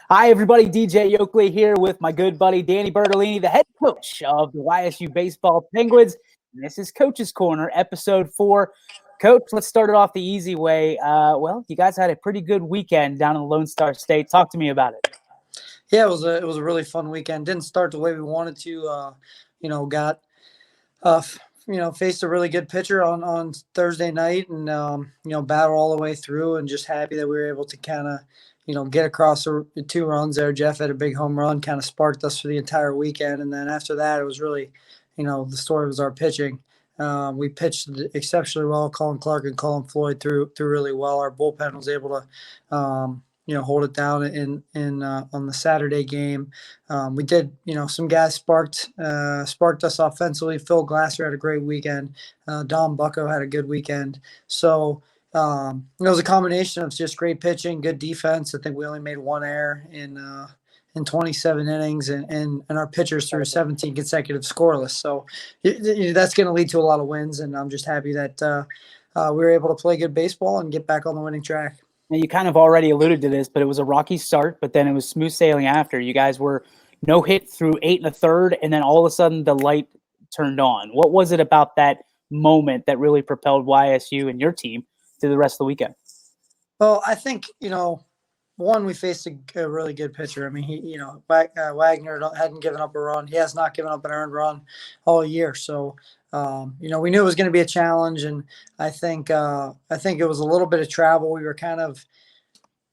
Hi, everybody. DJ Yoakley here with my good buddy Danny Bertolini, the head coach of the YSU Baseball Penguins. And this is Coach's Corner, episode 4. Coach, let's start it off the easy way. You guys had a pretty good weekend down in Lonestar State. Talk to me about it. Yeah, it was a really fun weekend. Didn't start the way we wanted to. Faced a really good pitcher on Thursday night, and battled all the way through, and just happy that we were able to kind of get across the 2 runs there. Jeff had a big home run, kind of sparked us for the entire weekend, and then after that, it was really, the story was our pitching. We pitched exceptionally well. Colin Clark and Colin Floyd threw really well. Our bullpen was able to hold it down in on the Saturday game. We did, some guys sparked us offensively. Phil Glasser had a great weekend. Dom Bucko had a good weekend. So it was a combination of just great pitching, good defense. I think we only made 1 error in 27 innings, and our pitchers threw 17 consecutive scoreless. So that's going to lead to a lot of wins, and I'm just happy that we were able to play good baseball and get back on the winning track. Now, you kind of already alluded to this, but it was a rocky start, but then it was smooth sailing after. You guys were no hit through 8 1/3, and then all of a sudden the light turned on. What was it about that moment that really propelled YSU and your team to the rest of the weekend? Well, I think, one, we faced a really good pitcher. I mean, Wagner hadn't given up a run. He has not given up an earned run all year. So, we knew it was going to be a challenge, and I think it was a little bit of travel. We were kind of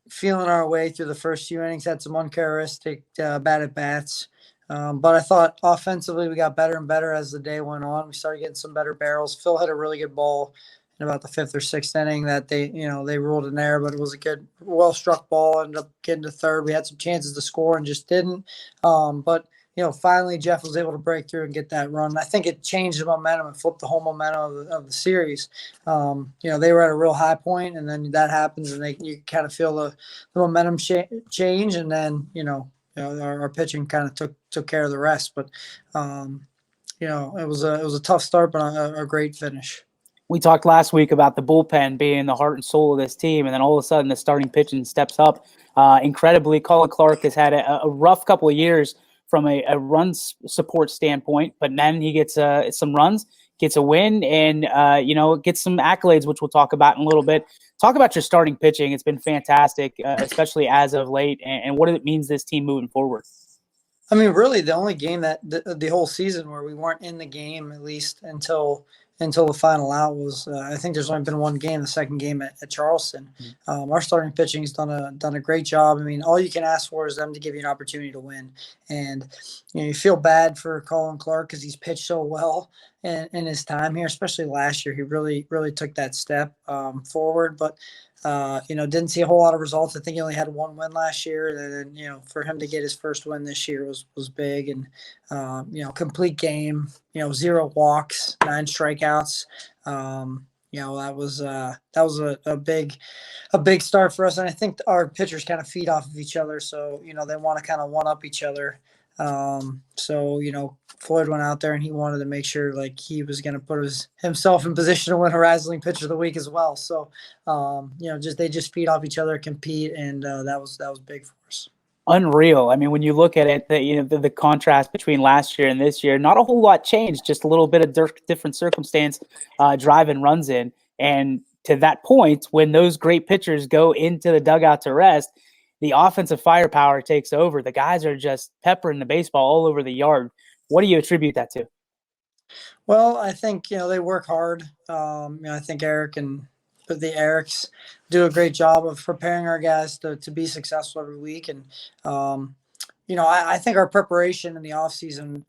feeling our way through the first few innings, had some uncharacteristic bad at bats. But I thought offensively we got better and better as the day went on. We started getting some better barrels. Phil had a really good ball in about the 5th or 6th inning that they ruled an error, but it was a good, well-struck ball. Ended up getting to third. We had some chances to score and just didn't. But finally Jeff was able to break through and get that run. I think it changed the momentum and flipped the whole momentum of the series. They were at a real high point, and then that happens, and you kind of feel the momentum change, and then our pitching kind of took care of the rest. But it was a tough start, but a great finish. We talked last week about the bullpen being the heart and soul of this team, and then all of a sudden the starting pitching steps up incredibly. Colin Clark has had a rough couple of years from a run support standpoint, but then he gets some runs, gets a win, and gets some accolades, which we'll talk about in a little bit. Talk about your starting pitching. It's been fantastic, especially as of late, and what it means this team moving forward. I mean, really, the only game that the whole season where we weren't in the game, at least until the final out, was I think there's only been 1 game, the second game at Charleston. Our starting pitching has done a great job. I mean, all you can ask for is them to give you an opportunity to win. And you feel bad for Colin Clark because he's pitched so well in his time here, especially last year. He really, really took that step forward, but didn't see a whole lot of results. I think he only had 1 win last year, and then for him to get his first win this year was big. And complete game, 0 walks, 9 strikeouts. That was a big start for us, and I think our pitchers kind of feed off of each other, so they want to kind of one up each other. Floyd went out there and he wanted to make sure like he was going to put himself in position to win Horizon League Pitcher of the Week as well. So, they just feed off each other, compete, and that was big for us. Unreal. I mean, when you look at it, the contrast between last year and this year, not a whole lot changed, just a little bit of different circumstance driving runs in. And to that point, when those great pitchers go into the dugout to rest, the offensive firepower takes over. The guys are just peppering the baseball all over the yard. What do you attribute that to? Well, I think, they work hard. I think Eric and the Erics do a great job of preparing our guys to be successful every week. And, I think our preparation in the off season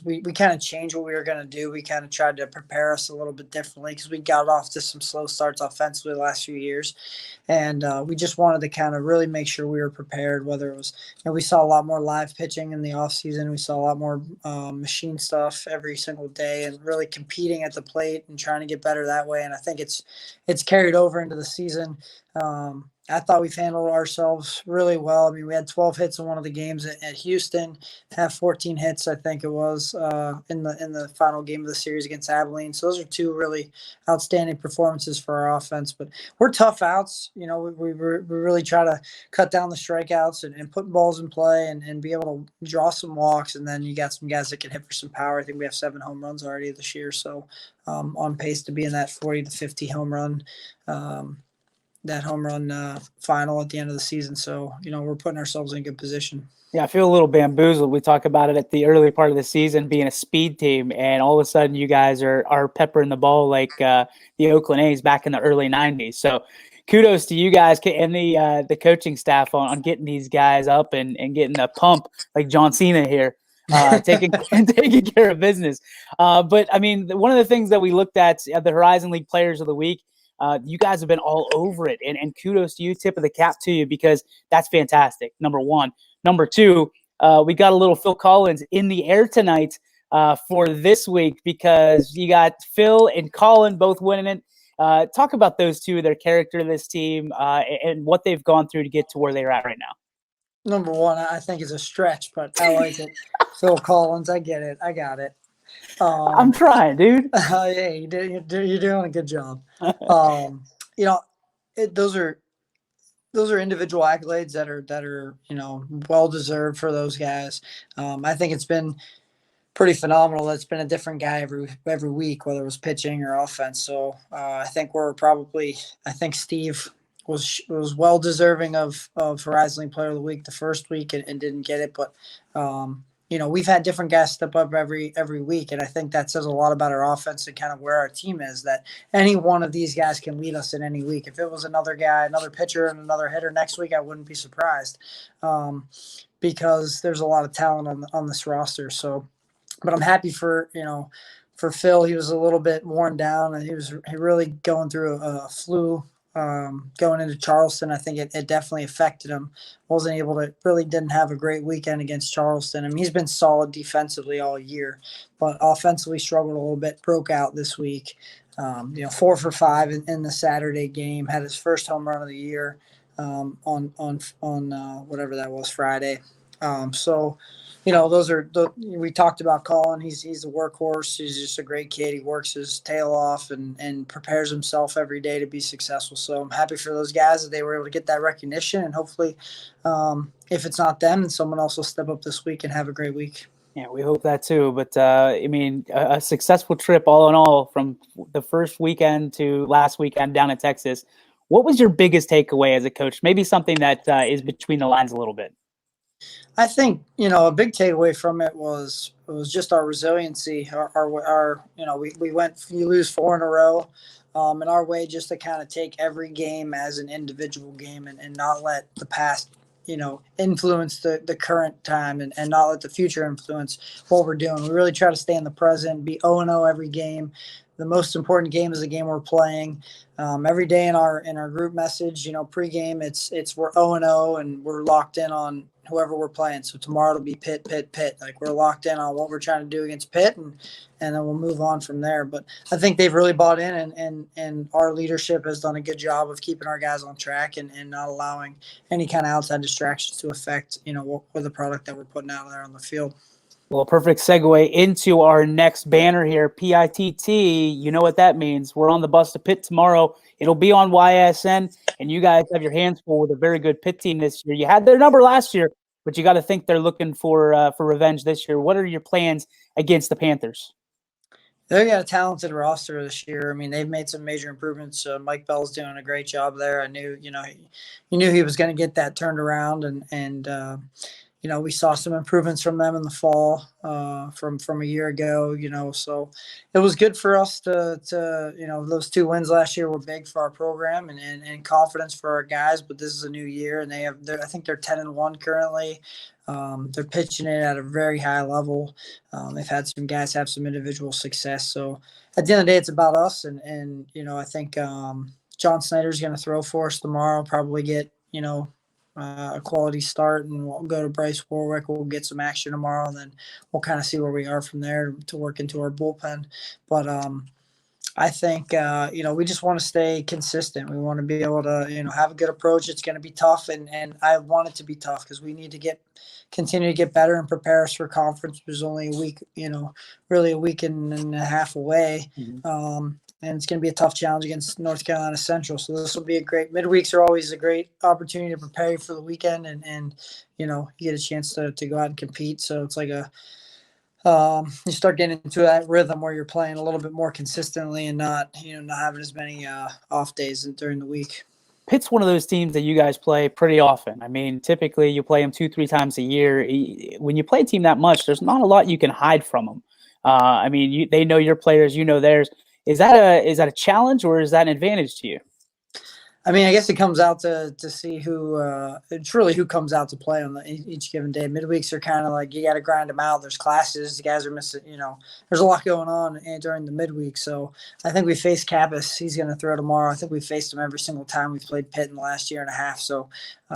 we kind of changed what we were going to do. We kind of tried to prepare us a little bit differently because we got off to some slow starts offensively the last few years. And we just wanted to kind of really make sure we were prepared, whether it was, we saw a lot more live pitching in the off season. We saw a lot more machine stuff every single day, and really competing at the plate and trying to get better that way. And I think it's carried over into the season. I thought we've handled ourselves really well. I mean, we had 12 hits in one of the games at Houston, have 14 hits, I think it was, in the final game of the series against Abilene. So those are two really outstanding performances for our offense. But we're tough outs. You know, we really try to cut down the strikeouts and put balls in play and be able to draw some walks. And then you got some guys that can hit for some power. I think we have 7 home runs already this year. So on pace to be in that 40 to 50 home run. That home run final at the end of the season. So, you know, we're putting ourselves in a good position. Yeah, I feel a little bamboozled. We talk about it at the early part of the season being a speed team, and all of a sudden you guys are peppering the ball like the Oakland A's back in the early '90s. So, kudos to you guys and the coaching staff on getting these guys up and getting the pump like John Cena here, taking taking care of business. But I mean, one of the things that we looked at the Horizon League Players of the Week. You guys have been all over it, and kudos to you, tip of the cap to you, because that's fantastic. Number one. Number two, we got a little Phil Collins in the air tonight for this week because you got Phil and Colin both winning it. Talk about those two, their character of this team, and what they've gone through to get to where they're at right now. Number one, I think is a stretch, but I like it. Phil Collins, I get it. I got it. I'm trying, dude. Yeah, you're doing a good job. You know, those are individual accolades that are you know, well deserved for those guys. I think it's been pretty phenomenal. It's been a different guy every week, whether it was pitching or offense. So I think I think Steve was well deserving of Horizon League Player of the Week the first week and didn't get it, but you know, we've had different guys step up every week, and I think that says a lot about our offense and kind of where our team is, that any one of these guys can lead us in any week. If it was another guy, another pitcher, and another hitter next week, I wouldn't be surprised, because there's a lot of talent on this roster. So, but I'm happy for, you know, for Phil. He was a little bit worn down, and he really going through a flu. Going into Charleston, I think it definitely affected him. Really didn't have a great weekend against Charleston. I mean, he's been solid defensively all year, but offensively struggled a little bit, broke out this week. You know, 4 for 5 in the Saturday game, had his first home run of the year on whatever that was, Friday. So, you know, we talked about Colin. He's a workhorse. He's just a great kid. He works his tail off and prepares himself every day to be successful. So I'm happy for those guys that they were able to get that recognition. And hopefully, if it's not them, then someone else will step up this week and have a great week. Yeah, we hope that too. But I mean, a successful trip all in all from the first weekend to last weekend down in Texas. What was your biggest takeaway as a coach? Maybe something that is between the lines a little bit. I think, you know, a big takeaway from it was just our resiliency. Our you know, you lose 4 in a row, and our way just to kind of take every game as an individual game and not let the past, you know, influence the current time and not let the future influence what we're doing. We really try to stay in the present, be 0-0 every game. The most important game is the game we're playing. Every day in our group message, you know, pregame, it's we're 0-0 and we're locked in on whoever we're playing. So tomorrow it'll be Pitt. Like, we're locked in on what we're trying to do against Pitt, and then we'll move on from there. But I think they've really bought in, and our leadership has done a good job of keeping our guys on track and not allowing any kind of outside distractions to affect, you know, what the product that we're putting out there on the field. Well, perfect segue into our next banner here, PITT. You know what that means. We're on the bus to Pitt tomorrow. It'll be on YSN, and you guys have your hands full with a very good Pitt team this year. You had their number last year, but you got to think they're looking for revenge this year. What are your plans against the Panthers? They've got a talented roster this year. I mean, they've made some major improvements. Mike Bell's doing a great job there. I knew, you know, you knew he was going to get that turned around, and you know, we saw some improvements from them in the fall from a year ago, you know, so it was good for us to, you know, those 2 wins last year were big for our program and confidence for our guys, but this is a new year and I think they're 10-1 currently. They're pitching it at a very high level. They've had some guys have some individual success. So at the end of the day, it's about us. And you know, I think John Snyder's going to throw for us tomorrow, probably get, you know, a quality start, and we'll go to Bryce Warwick. We'll get some action tomorrow, and then we'll kind of see where we are from there to work into our bullpen. But I think, we just want to stay consistent. We want to be able to, have a good approach. It's going to be tough, and I want it to be tough because we need to continue to get better and prepare us for conference, which is only a week, really a week and a half away. And it's going to be a tough challenge against North Carolina Central. So this will be a great, midweeks are always a great opportunity to prepare you for the weekend, and you get a chance to go out and compete. So it's like you start getting into that rhythm where you're playing a little bit more consistently and not having as many off days during the week. Pitt's one of those teams that you guys play pretty often. I mean, typically you play them 2-3 times a year. When you play a team that much, there's not a lot you can hide from them. I mean, they know your players, you know theirs. Is that a challenge, or is that an advantage to you? I mean, I guess it comes out to see it's really who comes out to play on each given day. Midweeks are kind of like you got to grind them out. There's classes, the guys are missing. There's a lot going on during the midweek. So I think we face Kappas. He's going to throw tomorrow. I think we faced him every single time we've played Pitt in the last year and a half. So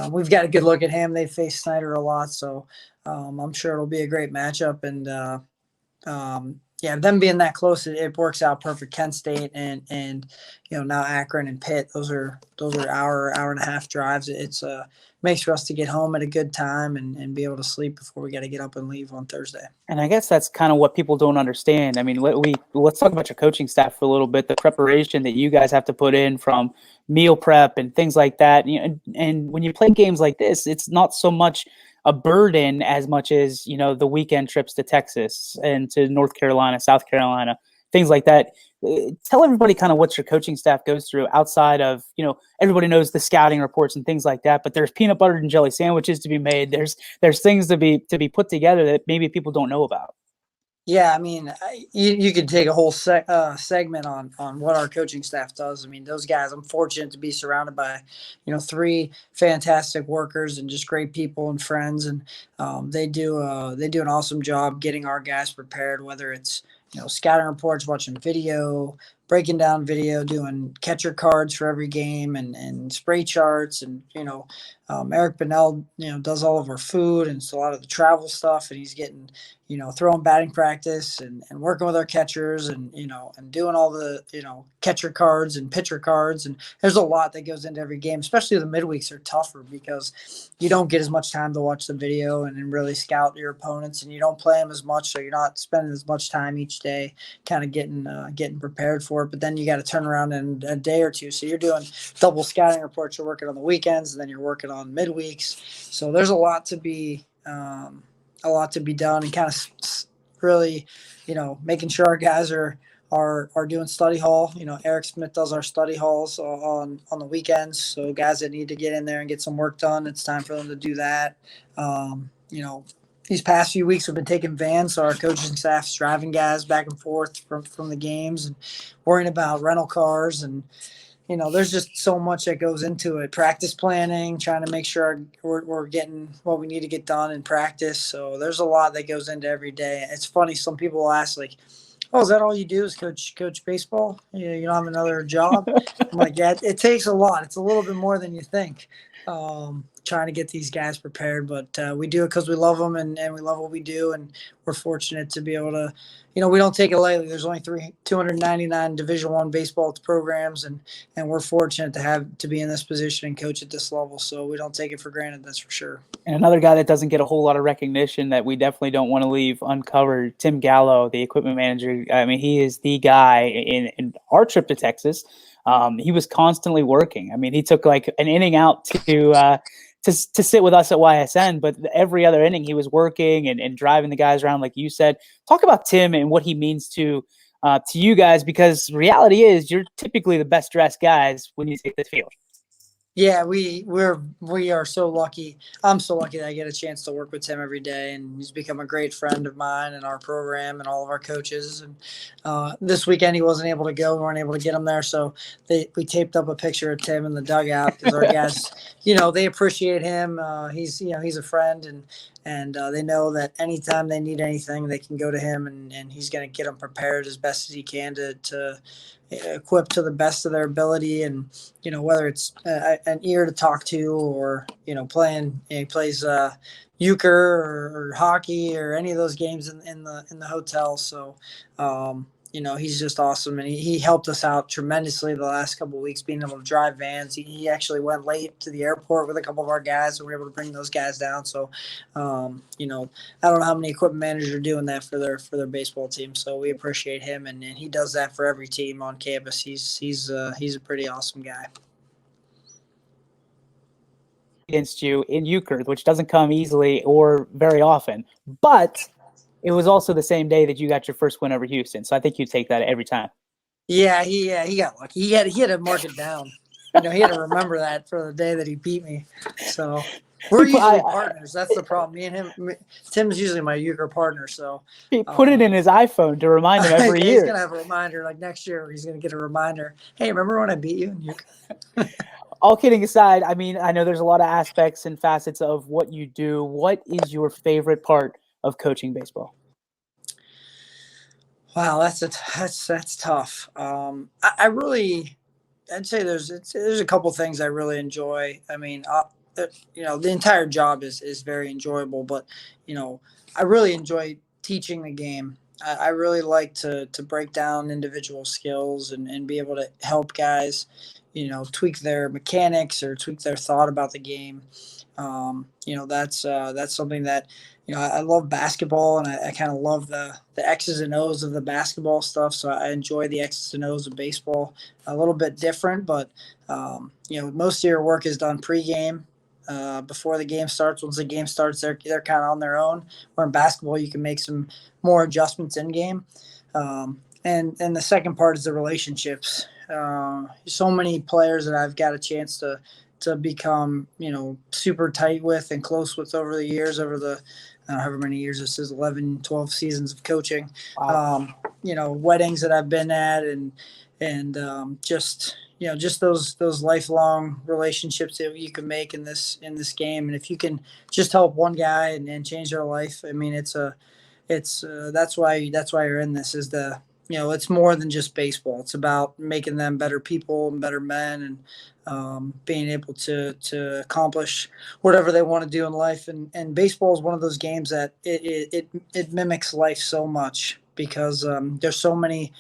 we've got a good look at him. They faced Snyder a lot, so I'm sure it'll be a great matchup. And yeah, them being that close, it works out perfect. Kent State and now Akron and Pitt, those are hour and a half drives. It's makes for us to get home at a good time and be able to sleep before we got to get up and leave on Thursday. And I guess that's kind of what people don't understand. I mean, let's talk about your coaching staff for a little bit. The preparation that you guys have to put in from meal prep and things like that. And when you play games like this, it's not so much a burden as much as the weekend trips to Texas and to North Carolina, South Carolina, things like that. Tell everybody kind of what your coaching staff goes through outside of everybody knows the scouting reports and things like that, but there's peanut butter and jelly sandwiches to be made. There's things to be put together that maybe people don't know about. Yeah, I mean, you could take a whole segment on what our coaching staff does. I mean, those guys, I'm fortunate to be surrounded by, 3 fantastic workers and just great people and friends. And they do an awesome job getting our guys prepared, whether it's, scouting reports, watching video, breaking down video, doing catcher cards for every game and spray charts. And, Eric Bennell, does all of our food and so a lot of the travel stuff, and he's getting, throwing batting practice and working with our catchers and doing all the, catcher cards and pitcher cards. And there's a lot that goes into every game, especially the midweeks are tougher because you don't get as much time to watch the video and really scout your opponents, and you don't play them as much. So you're not spending as much time each day kind of getting prepared for it. But then you got to turn around in a day or two. So you're doing double scouting reports. You're working on the weekends and then you're working on midweeks. So there's a lot to be done, and kind of really, making sure our guys are doing study hall. Eric Smith does our study halls on the weekends. So guys that need to get in there and get some work done, it's time for them to do that. These past few weeks we've been taking vans, so our coaching staff's driving guys back and forth from the games and worrying about rental cars. And there's just so much that goes into it. Practice planning, trying to make sure we're getting what we need to get done in practice. So there's a lot that goes into every day. It's funny, some people will ask, like, oh, is that all you do is coach baseball? You don't have another job? I'm like, yeah, it takes a lot. It's a little bit more than you think, trying to get these guys prepared. But we do it because we love them and we love what we do. And we're fortunate to be able to, we don't take it lightly. There's only 299 Division I baseball programs, and we're fortunate to be in this position and coach at this level. So we don't take it for granted, that's for sure. And another guy that doesn't get a whole lot of recognition that we definitely don't want to leave uncovered, Tim Gallo, the equipment manager. I mean, he is the guy in our trip to Texas. He was constantly working. I mean, he took like an inning out to sit with us at YSN, but every other inning he was working and driving the guys around, like you said. Talk about Tim and what he means to you guys, because reality is you're typically the best dressed guys when you take the field. Yeah, we are so lucky. I'm so lucky that I get a chance to work with Tim every day, and he's become a great friend of mine and our program and all of our coaches. And this weekend he wasn't able to go; we weren't able to get him there, so we taped up a picture of Tim in the dugout because our guys, they appreciate him. He's a friend, and they know that anytime they need anything, they can go to him, and he's going to get them prepared as best as he can to equip to the best of their ability. And whether it's an ear to talk to or playing, he plays euchre or hockey or any of those games in the hotel. So he's just awesome, and he helped us out tremendously the last couple of weeks, being able to drive vans. He actually went late to the airport with a couple of our guys, and we were able to bring those guys down. So, I don't know how many equipment managers are doing that for their baseball team. So we appreciate him, and he does that for every team on campus. He's a pretty awesome guy. Against you in Euchre, which doesn't come easily or very often, but it was also the same day that you got your first win over Houston. So I think you take that every time. Yeah, he got lucky. He had to mark it down. He had to remember that for the day that he beat me. So we're usually partners. That's the problem. Me and him. Tim's usually my Euchre partner. So he put it in his iPhone to remind him every year. He's gonna have a reminder, like next year. He's gonna get a reminder. Hey, remember when I beat you in Euchre? All kidding aside, I mean, I know there's a lot of aspects and facets of what you do. What is your favorite part of coaching baseball? Wow, that's tough. I'd say there's a couple things I really enjoy. I mean, the entire job is very enjoyable, but I really enjoy teaching the game. I really like to break down individual skills and be able to help guys, tweak their mechanics or tweak their thought about the game. That's something that, I love basketball, and I kind of love the X's and O's of the basketball stuff. So I enjoy the X's and O's of baseball. A little bit different, but most of your work is done pregame. Before the game starts. Once the game starts, they're kind of on their own. Where in basketball, you can make some more adjustments in game. And the second part is the relationships. So many players that I've got a chance to become, super tight with and close with over the years, over the however many years this is, 11, 12 seasons of coaching. Wow. Weddings that I've been at, and just those lifelong relationships that you can make in this game. And if you can just help one guy and change their life, I mean, that's why you're in this. It's more than just baseball. It's about making them better people and better men, and being able to accomplish whatever they want to do in life. And baseball is one of those games that it mimics life so much, because there's so many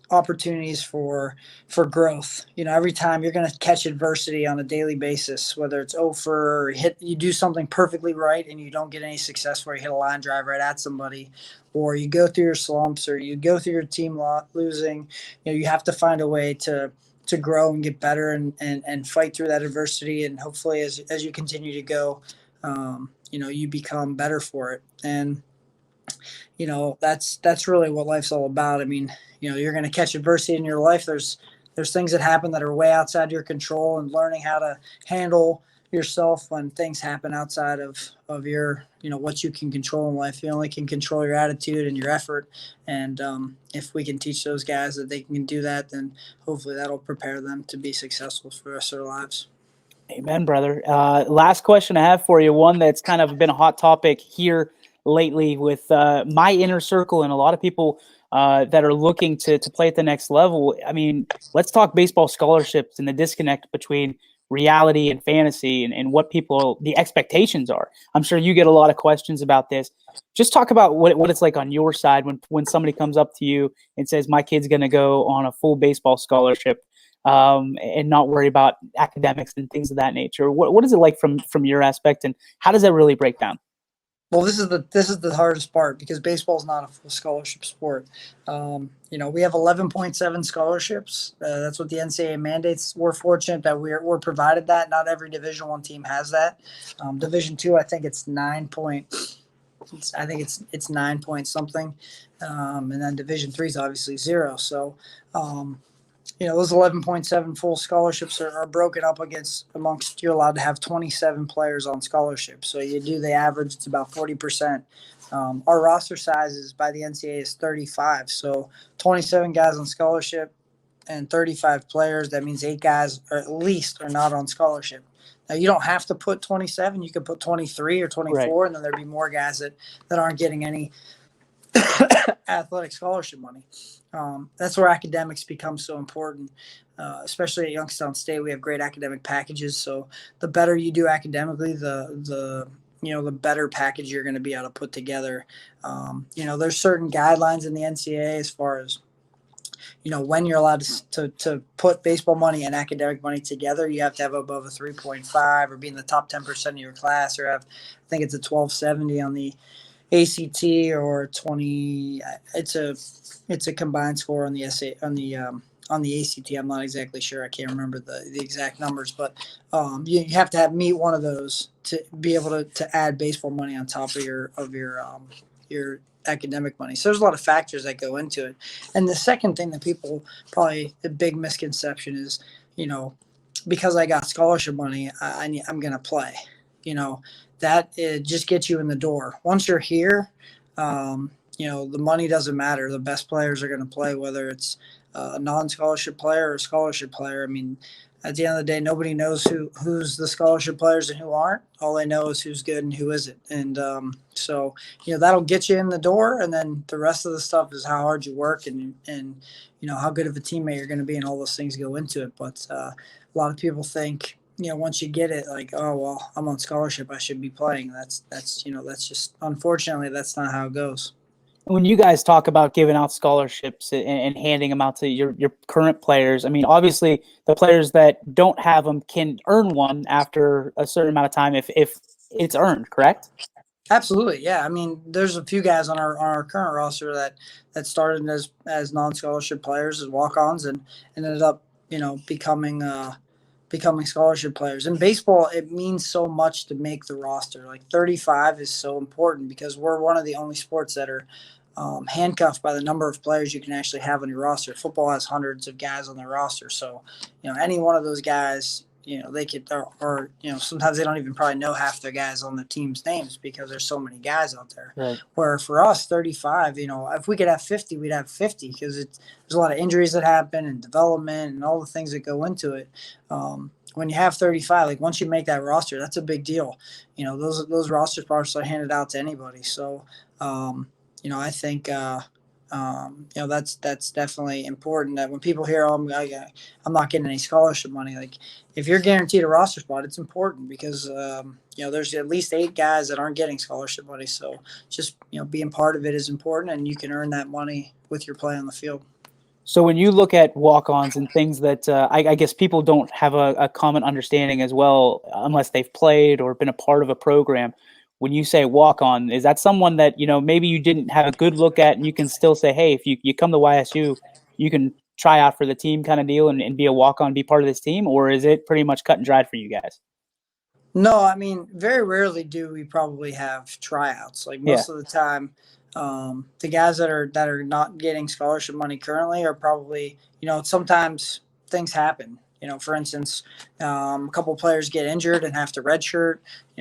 opportunities for growth. Every time you're going to catch adversity on a daily basis, whether it's over, or you do something perfectly right and you don't get any success, where you hit a line drive right at somebody, or you go through your slumps, or you go through your team losing. You have to find a way to grow and get better, and fight through that adversity. And hopefully as you continue to go, you become better for it. And that's really what life's all about. I mean, you're going to catch adversity in your life. There's things that happen that are way outside your control, and learning how to handle yourself when things happen outside of your, what you can control in life. You only can control your attitude and your effort. And if we can teach those guys that they can do that, then hopefully that'll prepare them to be successful for the rest of their lives. Amen, brother. Last question I have for you, one that's kind of been a hot topic here lately with my inner circle and a lot of people that are looking to play at the next level. I mean, let's talk baseball scholarships and the disconnect between reality and fantasy, and what the expectations are. I'm sure you get a lot of questions about this. Just talk about what it's like on your side when somebody comes up to you and says, my kid's going to go on a full baseball scholarship, and not worry about academics and things of that nature. What is it like from your aspect, and how does that really break down? Well, this is the hardest part, because baseball is not a full scholarship sport. We have 11.7 scholarships. That's what the NCAA mandates. We're fortunate that we're provided that. Not every Division I team has that. Division II, I think it's 9 point. I think it's 9 point something, and then Division III is obviously 0. So. Those 11.7 full scholarships are broken up amongst, you're allowed to have 27 players on scholarship. So you do the average, it's about 40%. Our roster sizes by the NCAA is 35. So 27 guys on scholarship and 35 players. That means 8 guys at least are not on scholarship. Now, you don't have to put 27. You could put 23 or 24, right. And then there'd be more guys that aren't getting any athletic scholarship money. That's where academics become so important, especially at Youngstown State. We have great academic packages. So the better you do academically, the the better package you're going to be able to put together. There's certain guidelines in the NCAA as far as, when you're allowed to put baseball money and academic money together. You have to have above a 3.5 or be in the top 10% of your class, or have, I think it's a 1270 on the ACT, or 20. It's a combined score on the on the ACT. I'm not exactly sure. I can't remember the exact numbers, but you have to meet one of those to be able to add baseball money on top of your academic money. So there's a lot of factors that go into it. And the second thing that people, probably the big misconception is, because I got scholarship money, I'm going to play. That it just gets you in the door. Once you're here, the money doesn't matter. The best players are going to play, whether it's a non-scholarship player or a scholarship player. I mean, at the end of the day, nobody knows who's the scholarship players and who aren't. All they know is who's good and who isn't. And so that'll get you in the door, and then the rest of the stuff is how hard you work and how good of a teammate you're going to be, and all those things go into it. But a lot of people think, once you get it, like, oh well, I'm on scholarship, I should be playing. That's just, unfortunately, that's not how it goes. When you guys talk about giving out scholarships and handing them out to your current players, I mean, obviously the players that don't have them can earn one after a certain amount of time if it's earned, correct? Absolutely, yeah. I mean, there's a few guys on our current roster that started as non-scholarship players, as walk-ons, and ended up becoming scholarship players. In baseball, it means so much to make the roster. Like 35 is so important because we're one of the only sports that are handcuffed by the number of players you can actually have on your roster. Football has hundreds of guys on their roster, so any one of those guys, they could, or sometimes they don't even probably know half their guys on the team's names because there's so many guys out there. Right. Where for us, 35, if we could have 50, we'd have 50 because there's a lot of injuries that happen and development and all the things that go into it. When you have 35, like once you make that roster, that's a big deal. Those roster spots are handed out to anybody. So, I think that's definitely important. That when people hear, "Oh, I'm not getting any scholarship money," like if you're guaranteed a roster spot, it's important because there's at least 8 guys that aren't getting scholarship money. So just being part of it is important, and you can earn that money with your play on the field. So when you look at walk-ons and things that I guess people don't have a common understanding as well, unless they've played or been a part of a program. When you say walk-on, is that someone that, maybe you didn't have a good look at and you can still say, hey, if you come to YSU, you can try out for the team kind of deal and be a walk-on, be part of this team? Or is it pretty much cut and dried for you guys? No, I mean, very rarely do we probably have tryouts. Like most of the time, the guys that are not getting scholarship money currently are probably, sometimes things happen. For instance, a couple of players get injured and have to redshirt.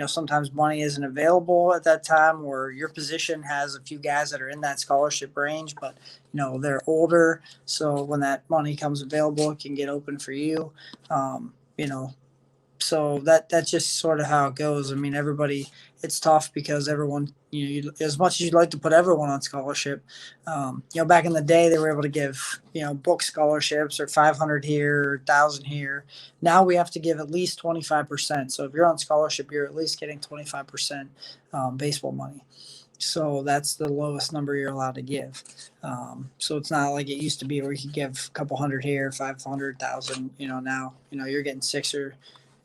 Sometimes money isn't available at that time, or your position has a few guys that are in that scholarship range, but they're older. So when that money comes available, it can get open for you. So that's just sort of how it goes. I mean, everybody, it's tough because everyone, as much as you'd like to put everyone on scholarship, back in the day they were able to give, book scholarships or 500 here or 1,000 here. Now we have to give at least 25%. So if you're on scholarship, you're at least getting 25% baseball money. So that's the lowest number you're allowed to give. So it's not like it used to be where you could give a couple hundred here, 500,000. Now you're getting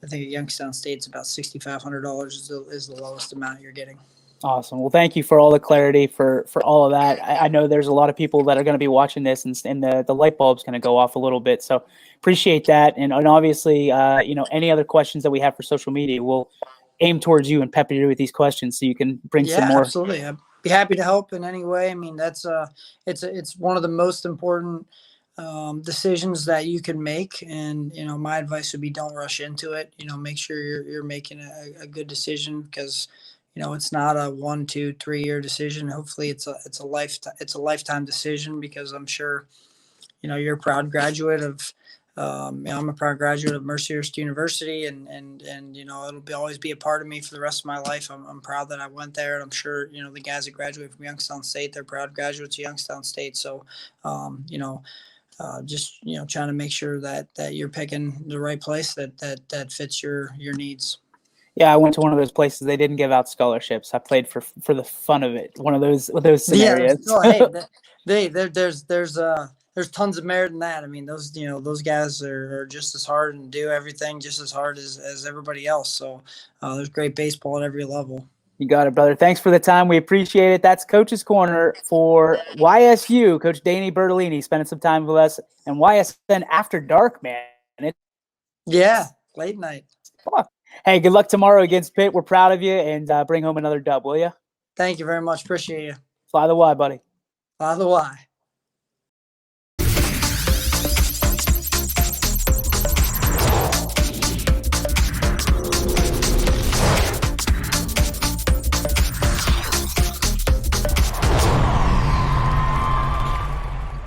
I think at Youngstown State it's about $6,500 is the lowest amount you're getting. Awesome. Well, thank you for all the clarity for all of that. I know there's a lot of people that are going to be watching this, and the light bulb's going to go off a little bit. So appreciate that. And obviously, any other questions that we have for social media, we'll aim towards you and pepper you with these questions so you can bring some more. Absolutely. I'd be happy to help in any way. I mean, that's it's one of the most important decisions that you can make. And, my advice would be don't rush into it. Make sure you're making a good decision because, it's not a 1, 2, 3 year decision. Hopefully it's a lifetime decision because I'm sure, you're a proud graduate of, I'm a proud graduate of Mercyhurst University and it'll always be a part of me for the rest of my life. I'm proud that I went there, and I'm sure, the guys that graduate from Youngstown State, they're proud graduates of Youngstown State. So, just trying to make sure that you're picking the right place that fits your needs. Yeah, I went to one of those places. They didn't give out scholarships. I played for the fun of it. One of those Yeah, scenarios. so hey, there's tons of merit in that. I mean, those guys are just as hard and do everything just as hard as everybody else. So there's great baseball at every level. You got it, brother. Thanks for the time. We appreciate it. That's Coach's Corner for YSU. Coach Dan Bertolini spending some time with us, and YSN After Dark, man. Yeah, late night. Hey, good luck tomorrow against Pitt. We're proud of you, and bring home another dub, will you? Thank you very much. Appreciate you. Fly the Y, buddy. Fly the Y.